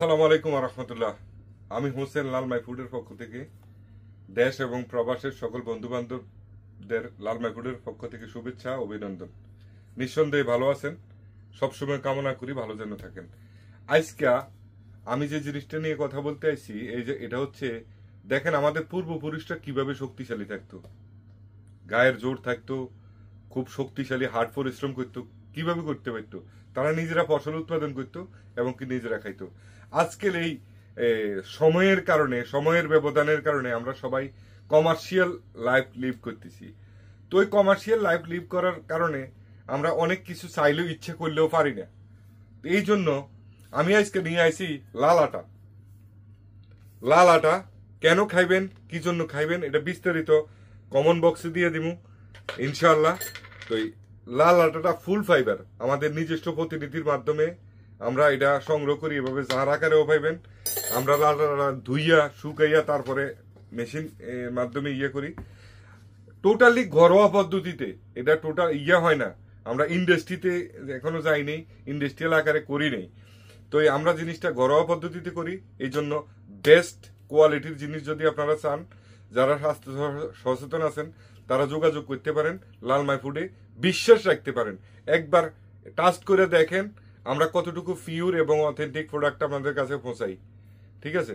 আসসালামু আলাইকুম রহমতুল্লাহ। আমি হোসেন লাল মাই ফুডের পক্ষ থেকে দেশ এবং প্রবাসের সকল বন্ধু বান্ধবদের লাল মাই ফুডের পক্ষ থেকে শুভেচ্ছা অভিনন্দন। নিঃসন্দেহে ভালো আছেন, সবসময় কামনা করি ভালো যেন থাকেন। আজকে আমি যে জিনিসটা নিয়ে কথা বলতে আইছি এটা হচ্ছে, দেখেন আমাদের পূর্বপুরুষরা কিভাবে শক্তিশালী থাকতো, গায়ের জোর থাকতো, খুব শক্তিশালী হার্ড পরিশ্রম করতো। কিভাবে করতে পারতো? তারা নিজেরা ফসল উৎপাদন করতো এবং কি নিজেরা খাইতো। আজকের এই সময়ের কারণে, সময়ের ব্যবধানের কারণে আমরা সবাই কমার্শিয়াল লাইফ লিভ করতেছি। তো ওই কমার্শিয়াল লাইফ লিভ করার কারণে আমরা অনেক কিছু চাইলেও ইচ্ছে করলেও পারি না। এই জন্য আমি আজকে নিয়ে আইছি লাল আটা। লাল আটা কেন খাইবেন, কি জন্য খাইবেন, এটা বিস্তারিত কমন বক্সে দিয়ে দিব ইনশাআল্লাহ। তো এই লাল আটাটা ফুল ফাইবার, আমাদের নিজস্ব প্রতিনিধির মাধ্যমে আমরা এটা সংগ্রহ করি। এভাবে জার আকারেও পাইবেন। আমরা লাল আটা ধুইয়া শুকাইয়া তারপরে মেশিন এর মাধ্যমে করি। টোটালি ঘরোয়া পদ্ধতিতে, এটা টোটাল হয় না। আমরা ইন্ডাস্ট্রিতে এখনো যাইনি, ইন্ডাস্ট্রিয়াল আকারে করি নেই। তো আমরা জিনিসটা ঘরোয়া পদ্ধতিতে করি। এই জন্য বেস্ট কোয়ালিটির জিনিস যদি আপনারা চান, যারা স্বাস্থ্য সচেতন আছেন, তারা যোগাযোগ করতে পারেন লাল মাই ফুডে। বিশ্বাস রাখতে পারেন, একবার টাস্ট করে দেখেন আমরা কতটুকু পিওর এবং অথেন্টিক প্রোডাক্ট আপনাদের কাছে পৌঁছাই। ঠিক আছে,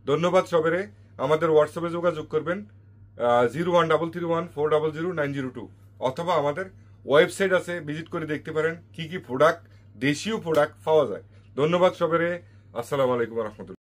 ধন্যবাদ সবেরে। আমাদের হোয়াটসঅ্যাপে যোগাযোগ করবেন 013314000902, অথবা আমাদের ওয়েবসাইট আছে, ভিজিট করে দেখতে পারেন কি কি প্রোডাক্ট, দেশীয় প্রোডাক্ট পাওয়া যায়। ধন্যবাদ সবেরে। আসসালামু আলাইকুম রহমতুল্লাহ।